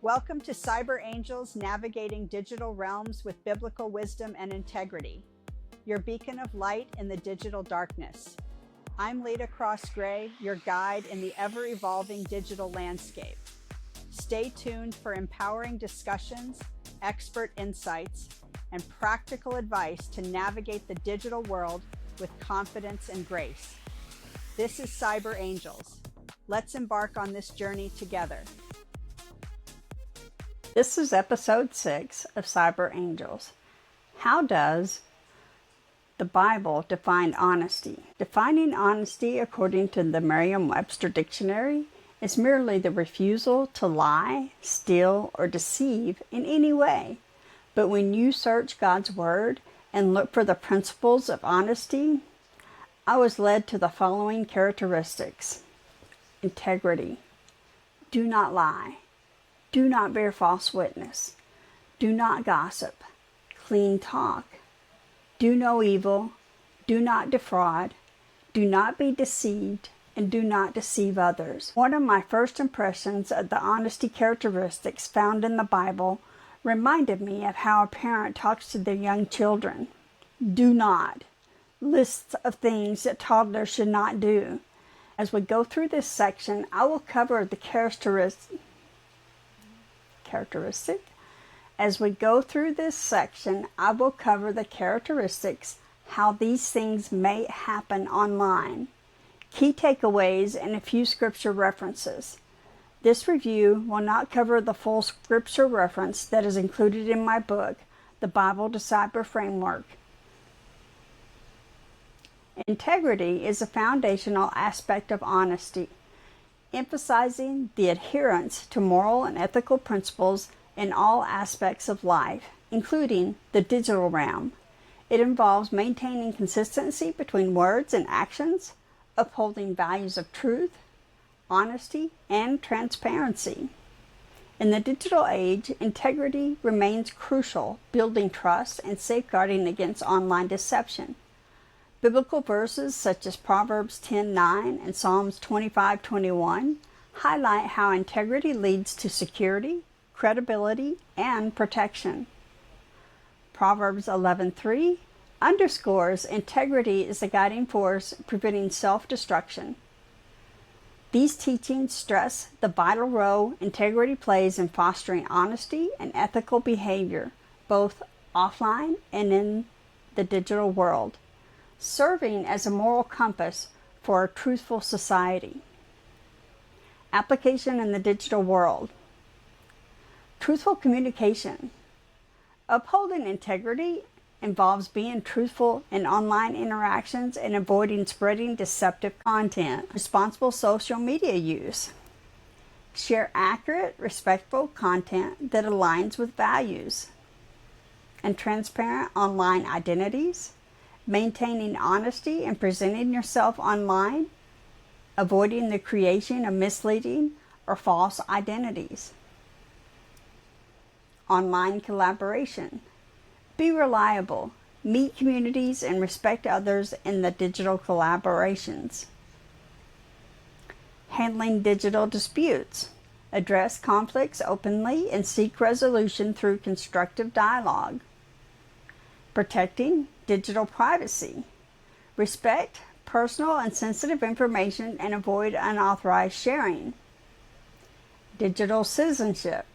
Welcome to Cyber Angels Navigating Digital Realms with Biblical Wisdom and Integrity, your beacon of light in the digital darkness. I'm Lita Cross Gray, your guide in the ever-evolving digital landscape. Stay tuned for empowering discussions, expert insights, and practical advice to navigate the digital world with confidence and grace. This is Cyber Angels. Let's embark on this journey together. This is episode 6 of Cyber Angels. How does the Bible define honesty? Defining honesty, according to the Merriam-Webster Dictionary, is merely the refusal to lie, steal, or deceive in any way. But when you search God's Word and look for the principles of honesty, I was led to the following characteristics. Integrity. Do not lie. Do not bear false witness. Do not gossip. Clean talk. Do no evil. Do not defraud. Do not be deceived. And do not deceive others. One of my first impressions of the honesty characteristics found in the Bible reminded me of how a parent talks to their young children. Do not. Lists of things that toddlers should not do. As we go through this section, I will cover the characteristic. As we go through this section, I will cover the characteristics, how these things may happen online, key takeaways, and a few scripture references. This review will not cover the full scripture reference that is included in my book, The Bible to Cyber Framework. Integrity is a foundational aspect of honesty, emphasizing the adherence to moral and ethical principles in all aspects of life, including the digital realm. It involves maintaining consistency between words and actions, upholding values of truth, honesty, and transparency. In the digital age, integrity remains crucial, building trust and safeguarding against online deception. Biblical verses such as Proverbs 10:9 and Psalms 25:21 highlight how integrity leads to security, credibility, and protection. Proverbs 11:3 underscores integrity is the guiding force preventing self-destruction. These teachings stress the vital role integrity plays in fostering honesty and ethical behavior, both offline and in the digital world, serving as a moral compass for a truthful society. Application in the digital world. Truthful communication. Upholding integrity involves being truthful in online interactions and avoiding spreading deceptive content. Responsible social media use. Share accurate, respectful content that aligns with values. And transparent online identities. Maintaining honesty and presenting yourself online, avoiding the creation of misleading or false identities. Online collaboration. Be reliable, meet communities, and respect others in the digital collaborations. Handling digital disputes. Address conflicts openly and seek resolution through constructive dialogue. Protecting digital privacy. Respect personal and sensitive information and avoid unauthorized sharing. Digital citizenship.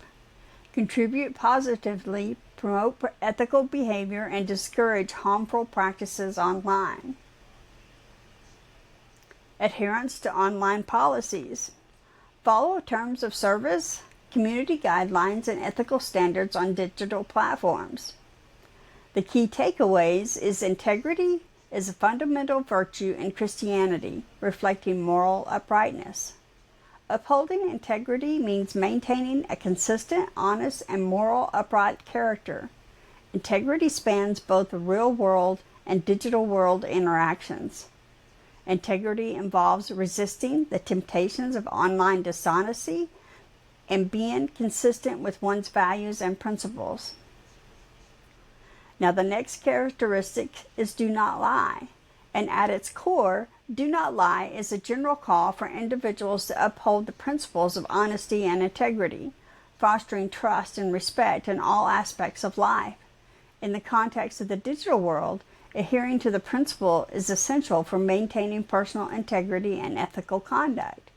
Contribute positively, promote ethical behavior, and discourage harmful practices online. Adherence to online policies. Follow terms of service, community guidelines, and ethical standards on digital platforms. The key takeaways is integrity is a fundamental virtue in Christianity, reflecting moral uprightness. Upholding integrity means maintaining a consistent, honest, and moral upright character. Integrity spans both the real world and digital world interactions. Integrity involves resisting the temptations of online dishonesty and being consistent with one's values and principles. Now the next characteristic is do not lie, and at its core, do not lie is a general call for individuals to uphold the principles of honesty and integrity, fostering trust and respect in all aspects of life. In the context of the digital world, adhering to the principle is essential for maintaining personal integrity and ethical conduct.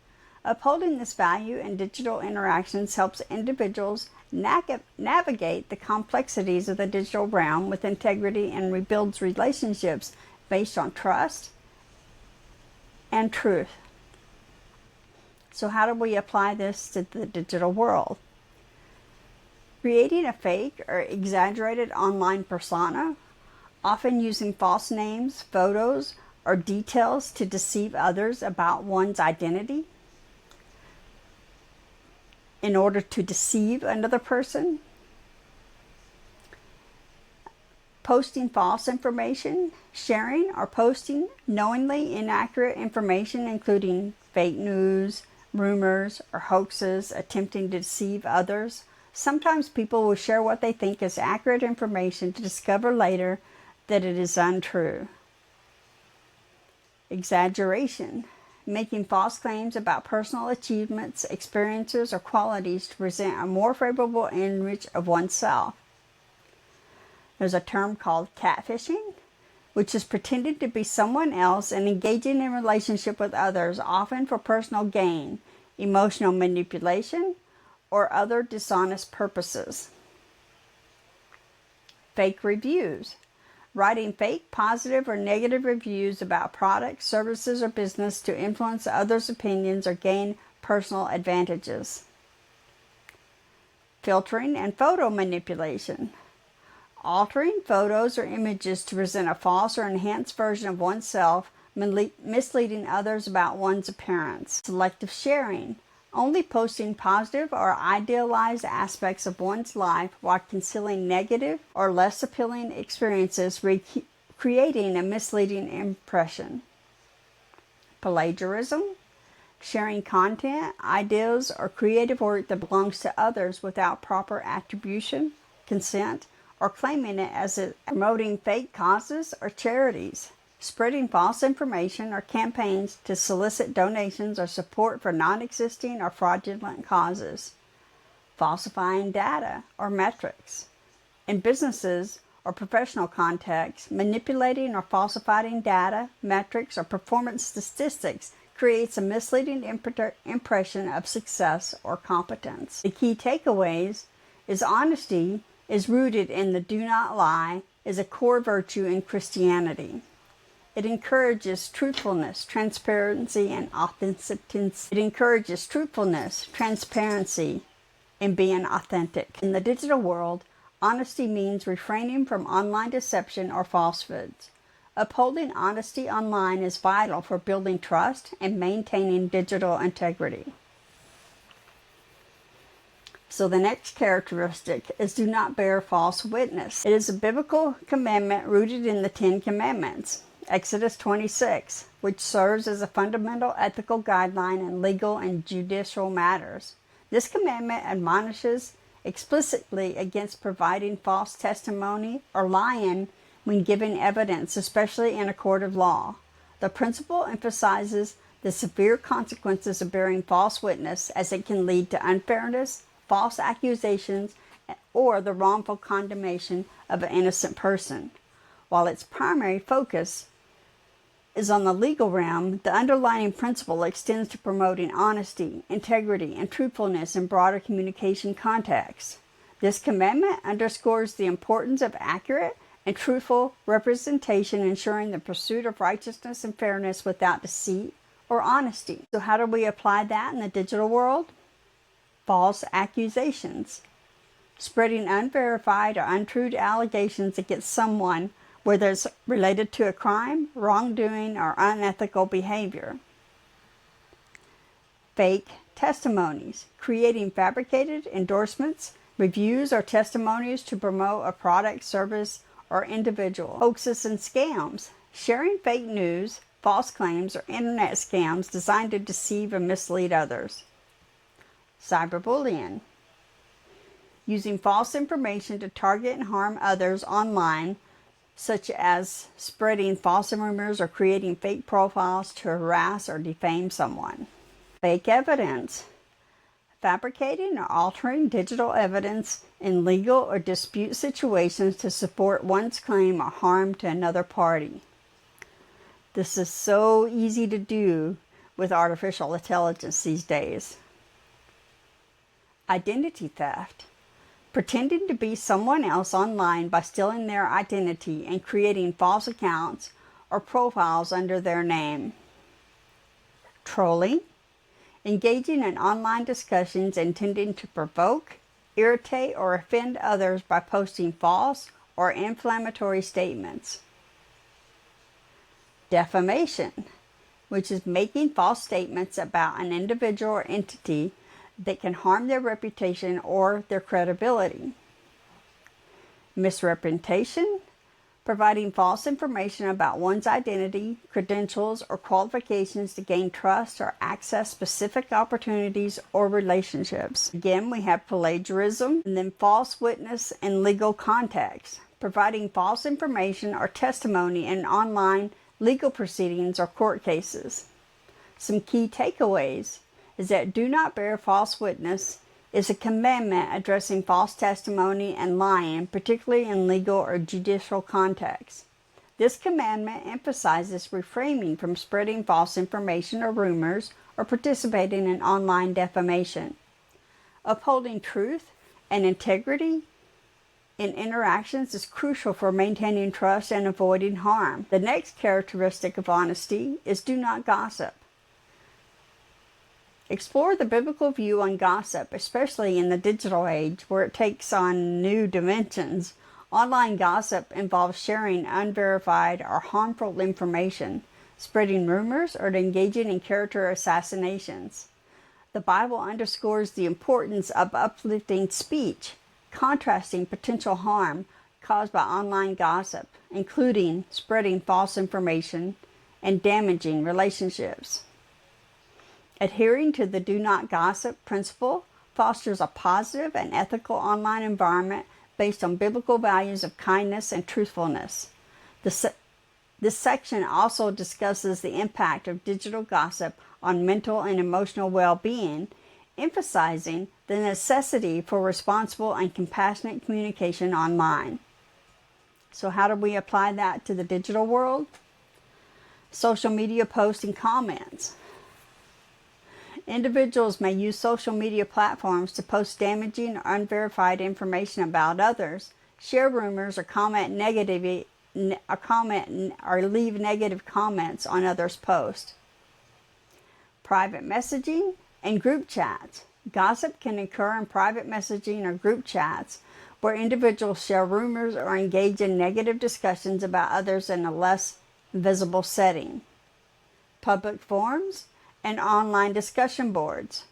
Upholding this value in digital interactions helps individuals navigate the complexities of the digital realm with integrity and rebuilds relationships based on trust and truth. So how do we apply this to the digital world? Creating a fake or exaggerated online persona, often using false names, photos, or details to deceive others about one's identity in order to deceive another person. Posting false information, sharing or posting knowingly inaccurate information, including fake news, rumors, or hoaxes, attempting to deceive others. Sometimes people will share what they think is accurate information to discover later that it is untrue. Exaggeration, making false claims about personal achievements, experiences, or qualities to present a more favorable image of oneself. There's a term called catfishing, which is pretending to be someone else and engaging in relationship with others, often for personal gain, emotional manipulation, or other dishonest purposes. Fake reviews, writing fake positive or negative reviews about products, services, or business to influence others' opinions or gain personal advantages. Filtering and photo manipulation, altering photos or images to present a false or enhanced version of oneself, misleading others about one's appearance. Selective sharing, only posting positive or idealized aspects of one's life while concealing negative or less appealing experiences, creating a misleading impression. Plagiarism, sharing content, ideas, or creative work that belongs to others without proper attribution, consent, or claiming it as promoting fake causes or charities. Spreading false information or campaigns to solicit donations or support for non-existing or fraudulent causes. Falsifying data or metrics. In businesses or professional contexts, manipulating or falsifying data, metrics, or performance statistics creates a misleading impression of success or competence. The key takeaways is honesty is rooted in the do not lie is a core virtue in Christianity. It encourages truthfulness, transparency, and authenticity. It encourages truthfulness, transparency, and being authentic. In the digital world, honesty means refraining from online deception or falsehoods. Upholding honesty online is vital for building trust and maintaining digital integrity. So the next characteristic is do not bear false witness. It is a biblical commandment rooted in the Ten Commandments. Exodus 26, which serves as a fundamental ethical guideline in legal and judicial matters. This commandment admonishes explicitly against providing false testimony or lying when giving evidence, especially in a court of law. The principle emphasizes the severe consequences of bearing false witness, as it can lead to unfairness, false accusations, or the wrongful condemnation of an innocent person. While its primary focus is on the legal realm, the underlying principle extends to promoting honesty, integrity, and truthfulness in broader communication contexts. This commandment underscores the importance of accurate and truthful representation, ensuring the pursuit of righteousness and fairness without deceit or honesty. So how do we apply that in the digital world? False accusations. Spreading unverified or untrue allegations against someone, whether it's related to a crime, wrongdoing, or unethical behavior. Fake testimonies. Creating fabricated endorsements, reviews, or testimonies to promote a product, service, or individual. Hoaxes and scams. Sharing fake news, false claims, or internet scams designed to deceive and mislead others. Cyberbullying. Using false information to target and harm others online, such as spreading false rumors or creating fake profiles to harass or defame someone. Fake evidence. fabricating or altering digital evidence in legal or dispute situations to support one's claim or harm to another party. This is so easy to do with artificial intelligence these days. Identity theft. Pretending to be someone else online by stealing their identity and creating false accounts or profiles under their name. Trolling. Engaging in online discussions intending to provoke, irritate, or offend others by posting false or inflammatory statements. Defamation, which is making false statements about an individual or entity that can harm their reputation or their credibility. Misrepresentation, providing false information about one's identity, credentials, or qualifications to gain trust or access specific opportunities or relationships. Again, we have plagiarism, and then false witness in legal context, providing false information or testimony in online legal proceedings or court cases. Some key takeaways is that do not bear false witness is a commandment addressing false testimony and lying, particularly in legal or judicial contexts. This commandment emphasizes refraining from spreading false information or rumors or participating in online defamation. Upholding truth and integrity in interactions is crucial for maintaining trust and avoiding harm. The next characteristic of honesty is do not gossip. Explore the biblical view on gossip, especially in the digital age where it takes on new dimensions. Online gossip involves sharing unverified or harmful information, spreading rumors, or engaging in character assassinations. The Bible underscores the importance of uplifting speech, contrasting potential harm caused by online gossip, including spreading false information and damaging relationships. Adhering to the do not gossip principle fosters a positive and ethical online environment based on biblical values of kindness and truthfulness. This section also discusses the impact of digital gossip on mental and emotional well-being, emphasizing the necessity for responsible and compassionate communication online. So how do we apply that to the digital world? Social media posts and comments. Individuals may use social media platforms to post damaging or unverified information about others, share rumors, or leave negative comments on others' posts. Private messaging and group chats. Gossip can occur in private messaging or group chats where individuals share rumors or engage in negative discussions about others in a less visible setting. Public forums and online discussion boards.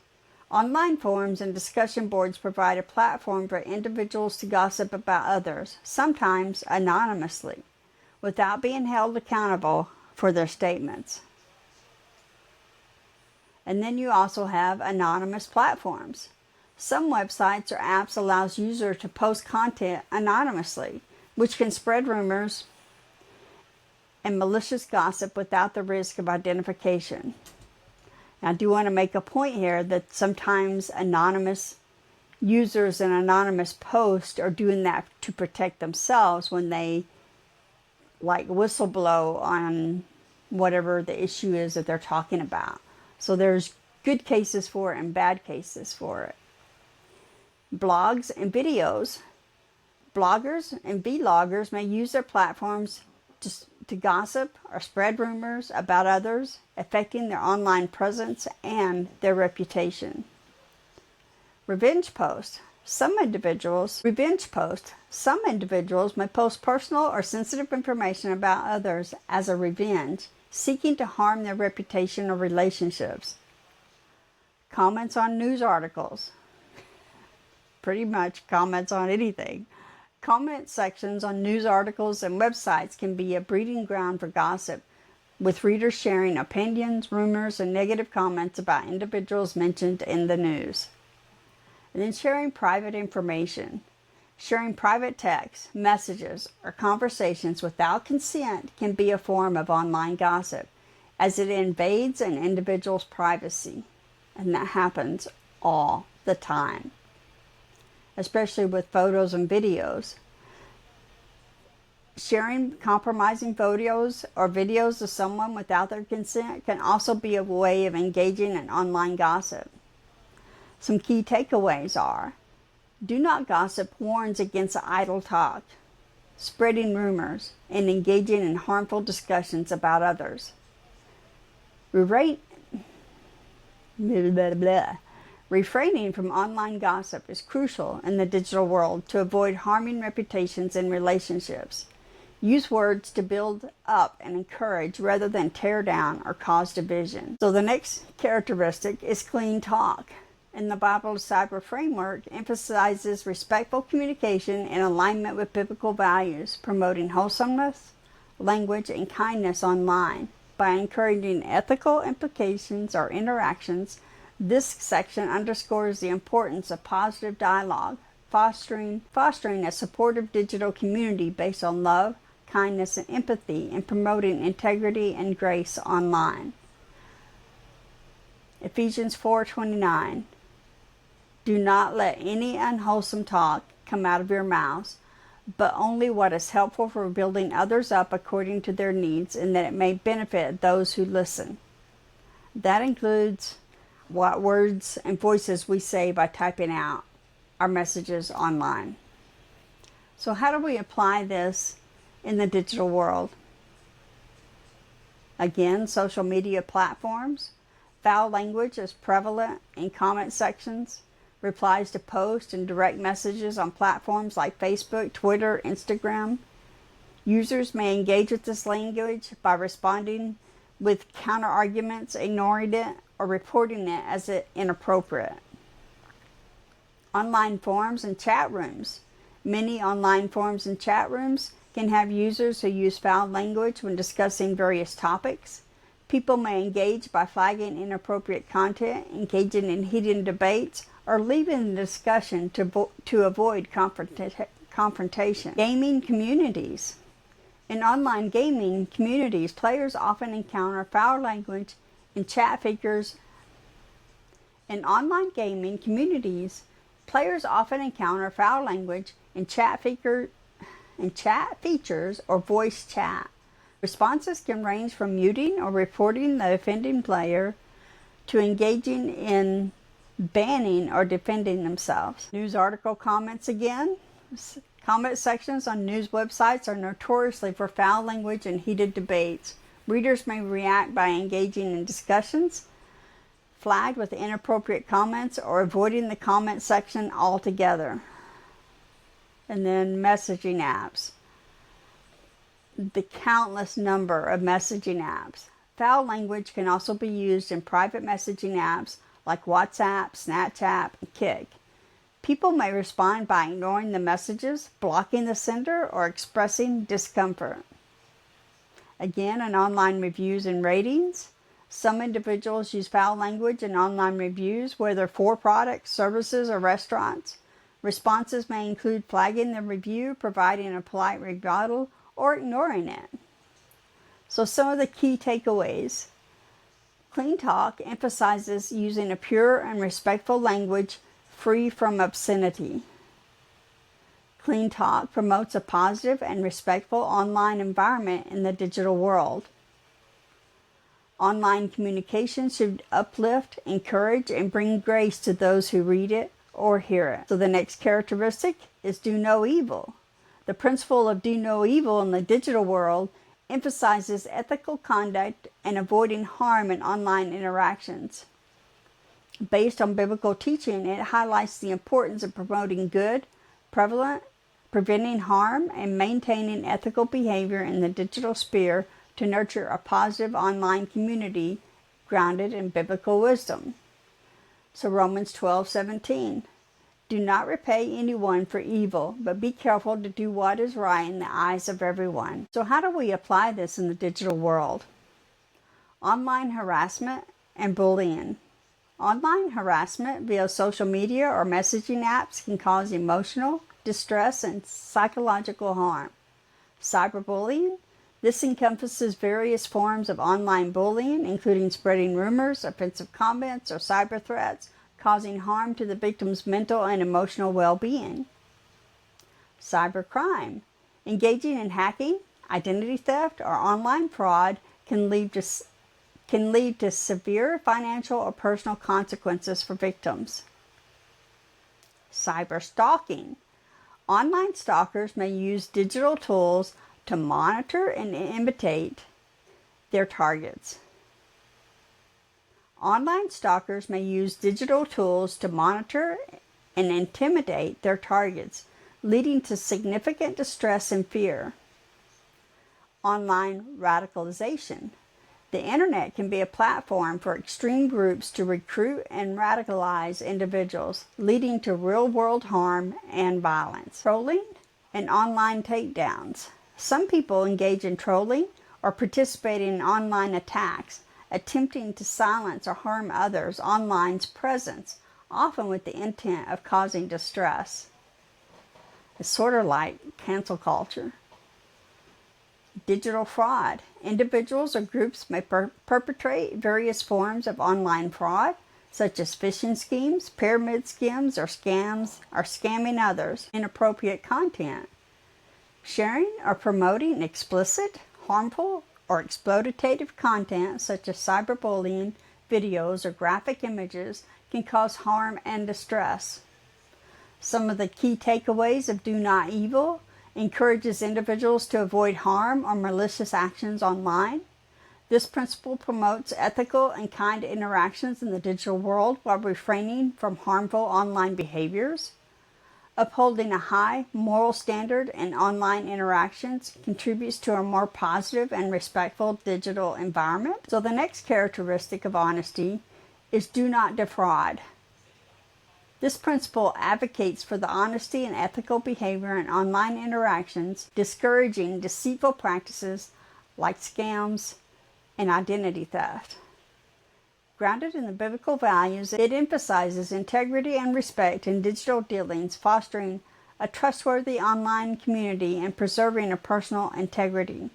Online forums and discussion boards provide a platform for individuals to gossip about others, sometimes anonymously, without being held accountable for their statements. And then you also have anonymous platforms. Some websites or apps allows users to post content anonymously, which can spread rumors and malicious gossip without the risk of identification. Now, I do want to make a point here that sometimes anonymous users and anonymous posts are doing that to protect themselves when they whistleblow on whatever the issue is that they're talking about. So there's good cases for it and bad cases for it. Blogs and videos. Bloggers and vloggers may use their platforms to gossip or spread rumors about others, affecting their online presence and their reputation. Revenge posts. Some individuals may post personal or sensitive information about others as a revenge, seeking to harm their reputation or relationships. Comments on news articles. Pretty much comments on anything. Comment sections on news articles and websites can be a breeding ground for gossip, with readers sharing opinions, rumors, and negative comments about individuals mentioned in the news. And then sharing private information. Sharing private texts, messages, or conversations without consent can be a form of online gossip, as it invades an individual's privacy. And that happens all the time, especially with photos and videos. Sharing compromising photos or videos of someone without their consent can also be a way of engaging in online gossip. Some key takeaways are: do not gossip warns against idle talk, spreading rumors, and engaging in harmful discussions about others. Refraining from online gossip is crucial in the digital world to avoid harming reputations and relationships. Use words to build up and encourage rather than tear down or cause division. So the next characteristic is clean talk. And the Bible's cyber framework emphasizes respectful communication in alignment with biblical values, promoting wholesomeness, language, and kindness online. By encouraging ethical implications or interactions, this section underscores the importance of positive dialogue, fostering a supportive digital community based on love, kindness, and empathy, and promoting integrity and grace online. Ephesians 4:29. Do not let any unwholesome talk come out of your mouths, but only what is helpful for building others up according to their needs, and that it may benefit those who listen. That includes what words and voices we say by typing out our messages online. So how do we apply this in the digital world? Again, social media platforms. Foul language is prevalent in comment sections. Replies to posts and direct messages on platforms like Facebook, Twitter, Instagram. Users may engage with this language by responding with counter-arguments, ignoring it, or reporting it as inappropriate. Online forums and chat rooms. Many online forums and chat rooms can have users who use foul language when discussing various topics. People may engage by flagging inappropriate content, engaging in heated debates, or leaving the discussion to avoid confrontation. Gaming communities. In online gaming communities, players often encounter foul language in chat features. In online gaming communities, players often encounter foul language in chat features or voice chat. Responses can range from muting or reporting the offending player to engaging in banning or defending themselves. News article comments again. Comment sections on news websites are notoriously for foul language and heated debates. Readers may react by engaging in discussions, flagged with inappropriate comments, or avoiding the comment section altogether. And then messaging apps. The countless number of messaging apps. Foul language can also be used in private messaging apps like WhatsApp, Snapchat, and Kik. People may respond by ignoring the messages, blocking the sender, or expressing discomfort. Again, in online reviews and ratings, some individuals use foul language in online reviews, whether for products, services, or restaurants. Responses may include flagging the review, providing a polite rebuttal, or ignoring it. So some of the key takeaways. Clean talk emphasizes using a pure and respectful language free from obscenity. Clean talk promotes a positive and respectful online environment in the digital world. Online communication should uplift, encourage, and bring grace to those who read it or hear it. So the next characteristic is do no evil. The principle of do no evil in the digital world emphasizes ethical conduct and avoiding harm in online interactions. Based on biblical teaching, it highlights the importance of promoting good, preventing harm, and maintaining ethical behavior in the digital sphere to nurture a positive online community grounded in biblical wisdom. So Romans 12:17. Do not repay anyone for evil, but be careful to do what is right in the eyes of everyone. So how do we apply this in the digital world? Online harassment and bullying. Online harassment via social media or messaging apps can cause emotional distress and psychological harm. Cyberbullying. This encompasses various forms of online bullying, including spreading rumors, offensive comments, or cyber threats, causing harm to the victim's mental and emotional well-being. Cybercrime. Engaging in hacking, identity theft, or online fraud can lead to severe financial or personal consequences for victims. Cyberstalking. Online stalkers may use digital tools to monitor and imitate their targets. Online stalkers may use digital tools to monitor and intimidate their targets, leading to significant distress and fear. Online radicalization. The internet can be a platform for extreme groups to recruit and radicalize individuals, leading to real-world harm and violence. Trolling and online takedowns. Some people engage in trolling or participate in online attacks, attempting to silence or harm others' online's presence, often with the intent of causing distress. It's sort of like cancel culture. Digital fraud. Individuals or groups may perpetrate various forms of online fraud, such as phishing schemes, pyramid schemes, or scamming others with inappropriate content. Sharing or promoting explicit, harmful, or exploitative content, such as cyberbullying, videos, or graphic images, can cause harm and distress. Some of the key takeaways of Do Not Evil: encourages individuals to avoid harm or malicious actions online. This principle promotes ethical and kind interactions in the digital world while refraining from harmful online behaviors. Upholding a high moral standard in online interactions contributes to a more positive and respectful digital environment. So the next characteristic of honesty is do not defraud. This principle advocates for the honesty and ethical behavior in online interactions, discouraging deceitful practices like scams and identity theft. Grounded in the biblical values, it emphasizes integrity and respect in digital dealings, fostering a trustworthy online community and preserving a personal integrity.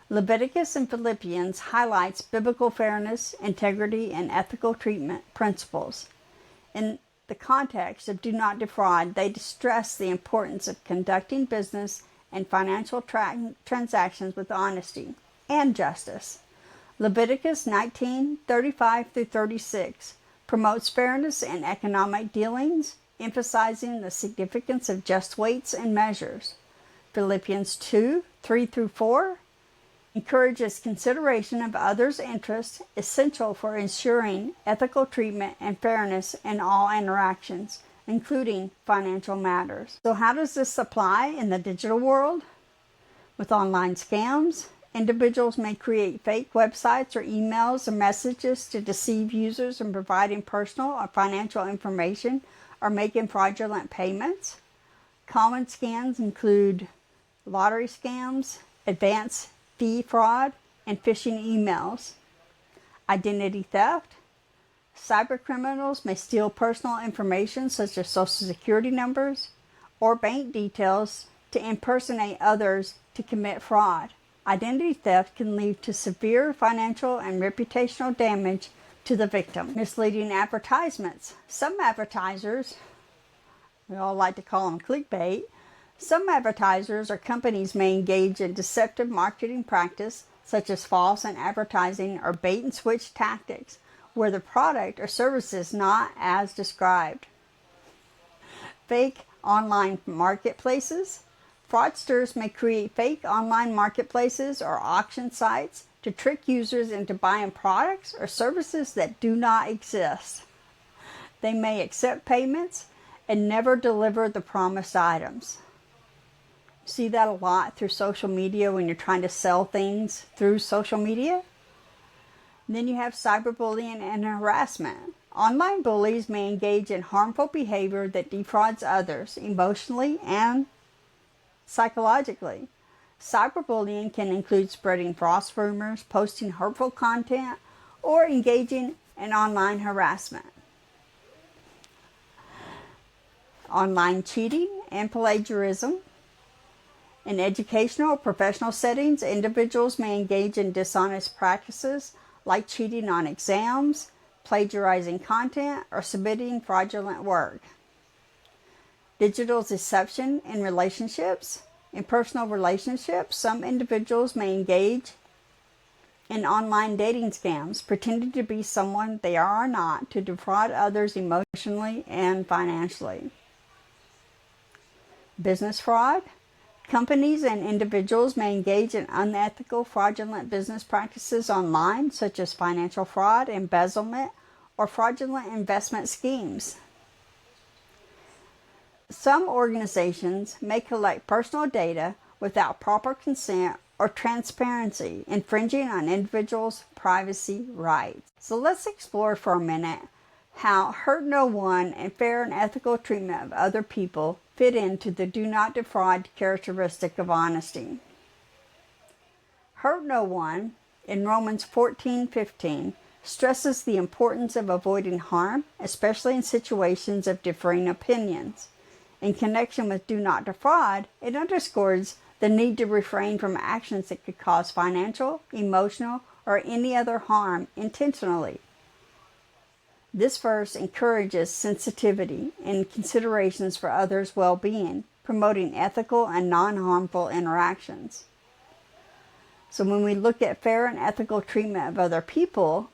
Leviticus and Philippians highlights biblical fairness, integrity, and ethical treatment principles. In the context of do not defraud, they stress the importance of conducting business and financial transactions with honesty and justice. Leviticus 19:35-36 promotes fairness in economic dealings, emphasizing the significance of just weights and measures. Philippians 2:3-4 encourages consideration of others' interests, essential for ensuring ethical treatment and fairness in all interactions, including financial matters. So how does this apply in the digital world? With online scams, individuals may create fake websites or emails or messages to deceive users in providing personal or financial information or making fraudulent payments. Common scams include lottery scams, advance fee fraud, and phishing emails. Identity theft. Cybercriminals may steal personal information such as social security numbers or bank details to impersonate others to commit fraud. Identity theft can lead to severe financial and reputational damage to the victim. Misleading advertisements. Some advertisers, we all like to call them clickbait, some advertisers or companies may engage in deceptive marketing practice, such as false advertising or bait and switch tactics, where the product or service is not as described. Fake online marketplaces. Fraudsters may create fake online marketplaces or auction sites to trick users into buying products or services that do not exist. They may accept payments and never deliver the promised items. See that a lot through social media when you're trying to sell things through social media. And then you have cyberbullying and harassment. Online bullies may engage in harmful behavior that defrauds others emotionally and psychologically. Cyberbullying can include spreading false rumors, posting hurtful content, or engaging in online harassment. Online cheating and plagiarism. In educational or professional settings, individuals may engage in dishonest practices like cheating on exams, plagiarizing content, or submitting fraudulent work. Digital deception in relationships. In personal relationships, some individuals may engage in online dating scams, pretending to be someone they are not to defraud others emotionally and financially. Business fraud. Companies and individuals may engage in unethical, fraudulent business practices online, such as financial fraud, embezzlement, or fraudulent investment schemes. Some organizations may collect personal data without proper consent or transparency, infringing on individuals' privacy rights. So let's explore for a minute how hurt no one and fair and ethical treatment of other people fit into the do not defraud characteristic of honesty. Hurt no one, in Romans 14:15, stresses the importance of avoiding harm, especially in situations of differing opinions. In connection with do not defraud, it underscores the need to refrain from actions that could cause financial, emotional, or any other harm intentionally. This verse encourages sensitivity and considerations for others' well-being, promoting ethical and non-harmful interactions. So when we look at fair and ethical treatment of other people,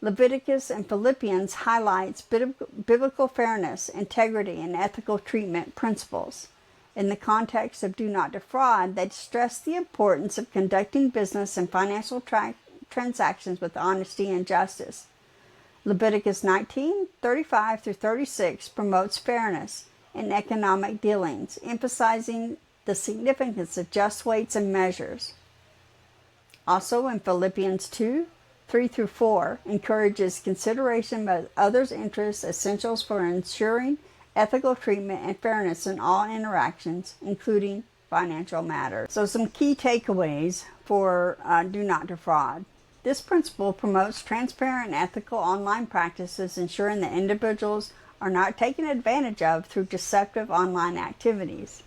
Leviticus and Philippians highlights biblical fairness, integrity, and ethical treatment principles. In the context of do not defraud, they stress the importance of conducting business and financial transactions with honesty and justice. Leviticus 19:35-36 promotes fairness in economic dealings, emphasizing the significance of just weights and measures. Also in Philippians 2:3-4 encourages consideration of others' interests, essentials for ensuring ethical treatment and fairness in all interactions, including financial matters. So some key takeaways for do not defraud. This principle promotes transparent and ethical online practices, ensuring that individuals are not taken advantage of through deceptive online activities.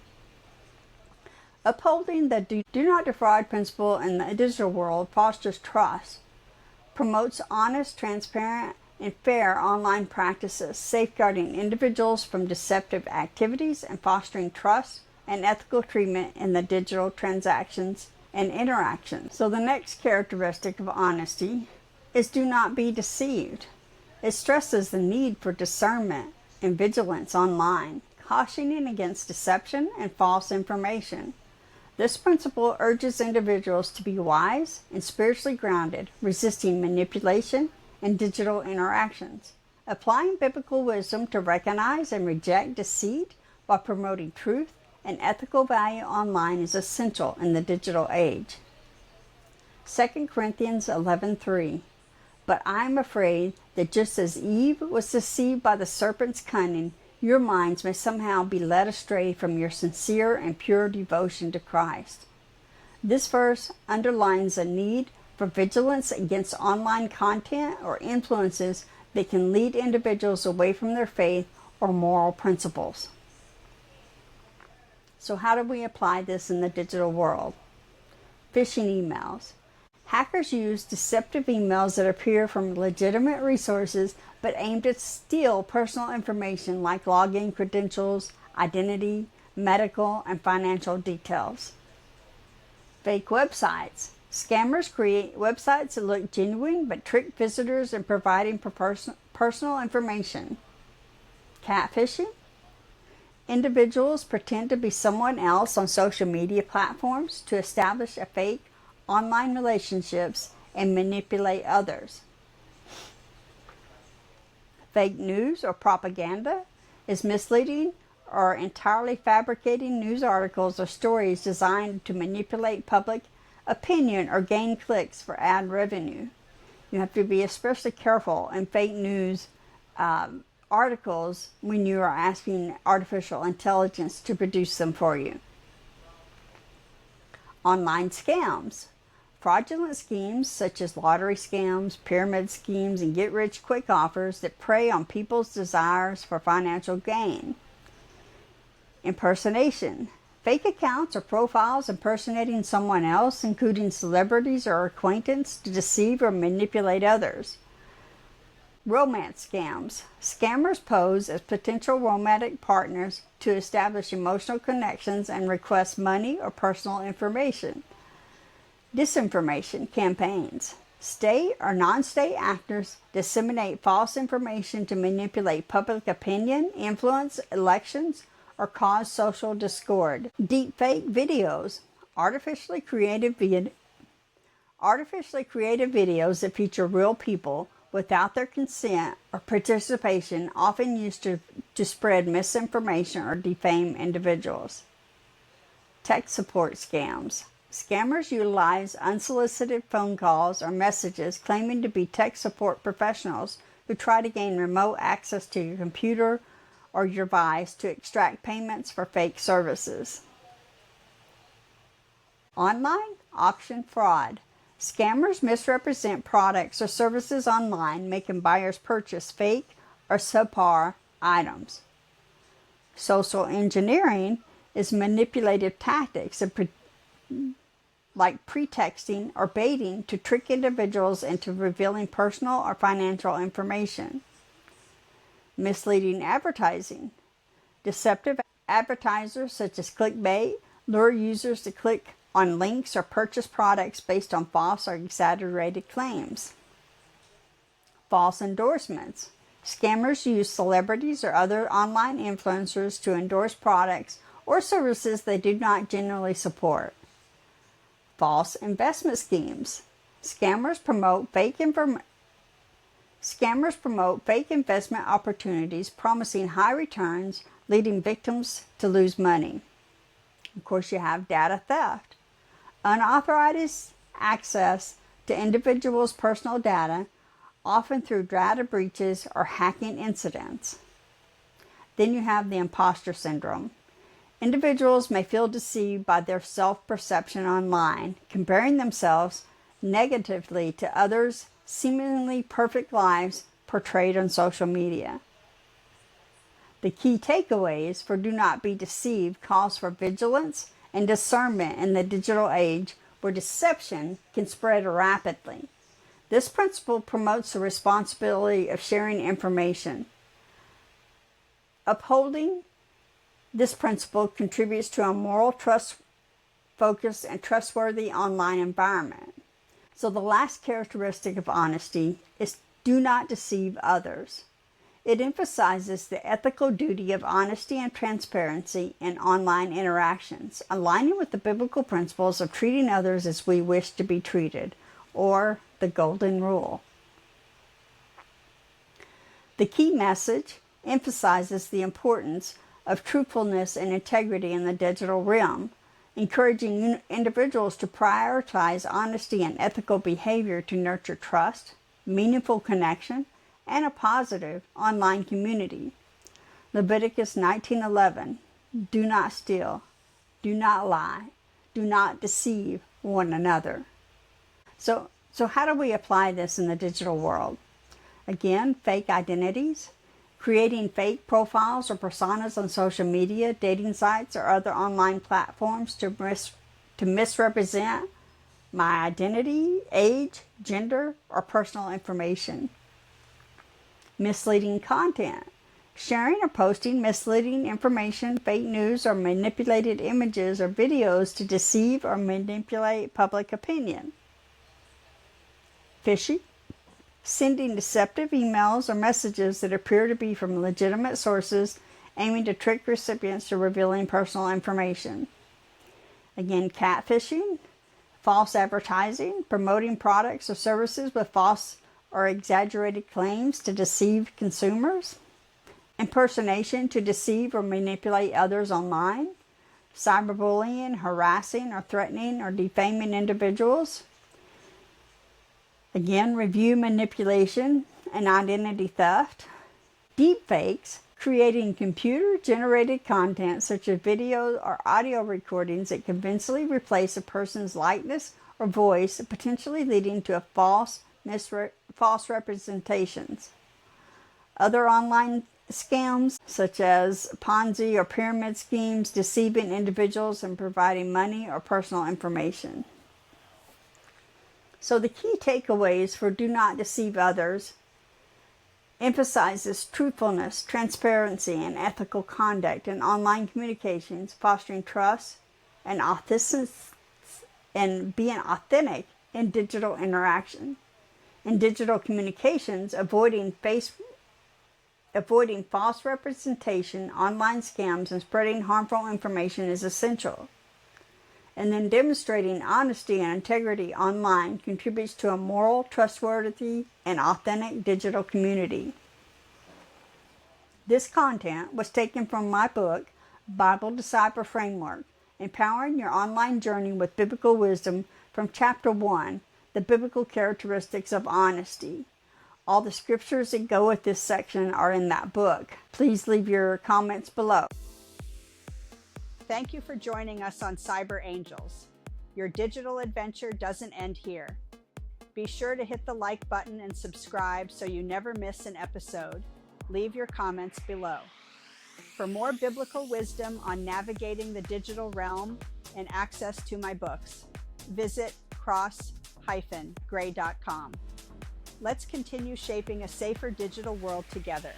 Upholding the do not defraud principle in the digital world fosters trust, promotes honest, transparent, and fair online practices, safeguarding individuals from deceptive activities and fostering trust and ethical treatment in the digital transactions and interactions. So the next characteristic of honesty is do not be deceived. It stresses the need for discernment and vigilance online, cautioning against deception and false information. This principle urges individuals to be wise and spiritually grounded, resisting manipulation and digital interactions. Applying biblical wisdom to recognize and reject deceit while promoting truth and ethical value online is essential in the digital age. 2 Corinthians 11:3. But I am afraid that just as Eve was deceived by the serpent's cunning, your minds may somehow be led astray from your sincere and pure devotion to Christ. This verse underlines a need for vigilance against online content or influences that can lead individuals away from their faith or moral principles. So how do we apply this in the digital world? Phishing emails. Hackers use deceptive emails that appear from legitimate resources but aim to steal personal information like login credentials, identity, medical, and financial details. Fake websites. Scammers create websites that look genuine but trick visitors in providing personal information. Catfishing. Individuals pretend to be someone else on social media platforms to establish a fake online relationships and manipulate others. Fake news or propaganda is misleading or entirely fabricating news articles or stories designed to manipulate public opinion or gain clicks for ad revenue. You have to be especially careful in fake news articles when you are asking artificial intelligence to produce them for you. Online scams. Fraudulent schemes such as lottery scams, pyramid schemes, and get-rich-quick offers that prey on people's desires for financial gain. Impersonation. Fake accounts or profiles impersonating someone else, including celebrities or acquaintances, to deceive or manipulate others. Romance scams. Scammers pose as potential romantic partners to establish emotional connections and request money or personal information. Disinformation campaigns. State or non-state actors disseminate false information to manipulate public opinion, influence elections, or cause social discord. Deepfake videos. Artificially created videos that feature real people without their consent or participation, often used to spread misinformation or defame individuals. Tech support scams. Scammers utilize unsolicited phone calls or messages claiming to be tech support professionals who try to gain remote access to your computer or your device to extract payments for fake services. Online auction fraud. Scammers misrepresent products or services online, making buyers purchase fake or subpar items. Social engineering is manipulative tactics like pretexting or baiting to trick individuals into revealing personal or financial information. Misleading advertising. Deceptive advertisers such as clickbait lure users to click on links or purchase products based on false or exaggerated claims. False endorsements. Scammers use celebrities or other online influencers to endorse products or services they do not genuinely support. False investment schemes. Scammers promote fake investment opportunities promising high returns, leading victims to lose money. Of course, you have data theft. Unauthorized access to individuals' personal data, often through data breaches or hacking incidents. Then you have the imposter syndrome. Individuals may feel deceived by their self-perception online, comparing themselves negatively to others' seemingly perfect lives portrayed on social media. The key takeaways for Do Not Be Deceived calls for vigilance and discernment in the digital age where deception can spread rapidly. This principle promotes the responsibility of sharing information. Upholding this principle contributes to a moral, trust-focused, and trustworthy online environment. So the last characteristic of honesty is do not deceive others. It emphasizes the ethical duty of honesty and transparency in online interactions, aligning with the biblical principles of treating others as we wish to be treated, or the Golden Rule. The key message emphasizes the importance of truthfulness and integrity in the digital realm, encouraging individuals to prioritize honesty and ethical behavior to nurture trust, meaningful connection, and a positive online community. Leviticus 19:11, do not steal, do not lie, do not deceive one another. So how do we apply this in the digital world? Again, fake identities, creating fake profiles or personas on social media, dating sites, or other online platforms to misrepresent my identity, age, gender, or personal information. Misleading content. Sharing or posting misleading information, fake news, or manipulated images or videos to deceive or manipulate public opinion. Phishing. Sending deceptive emails or messages that appear to be from legitimate sources, aiming to trick recipients to revealing personal information. Again, catfishing, false advertising, promoting products or services with false or exaggerated claims to deceive consumers. Impersonation, to deceive or manipulate others online. Cyberbullying, harassing or threatening or defaming individuals. Again, review manipulation and identity theft. Deepfakes, creating computer-generated content such as video or audio recordings that convincingly replace a person's likeness or voice, potentially leading to false representations. Other online scams such as Ponzi or pyramid schemes, deceiving individuals and providing money or personal information. So the key takeaways for do not deceive others emphasizes truthfulness, transparency, and ethical conduct in online communications, fostering trust and being authentic in digital interaction. In digital communications, avoiding false representation, online scams, and spreading harmful information is essential. And then demonstrating honesty and integrity online contributes to a moral, trustworthy, and authentic digital community. This content was taken from my book, Bible Disciple Framework, Empowering Your Online Journey with Biblical Wisdom, from Chapter 1, The Biblical Characteristics of Honesty. All the scriptures that go with this section are in that book. Please leave your comments below. Thank you for joining us on Cyber Angels. Your digital adventure doesn't end here. Be sure to hit the like button and subscribe so you never miss an episode. Leave your comments below. For more biblical wisdom on navigating the digital realm and access to my books, visit cross-gray.com. Let's continue shaping a safer digital world together.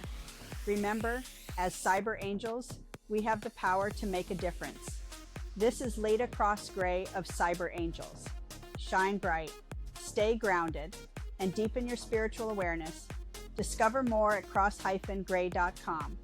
Remember, as Cyber Angels, we have the power to make a difference. This is Leda Cross Gray of Cyber Angels. Shine bright, stay grounded, and deepen your spiritual awareness. Discover more at cross-gray.com.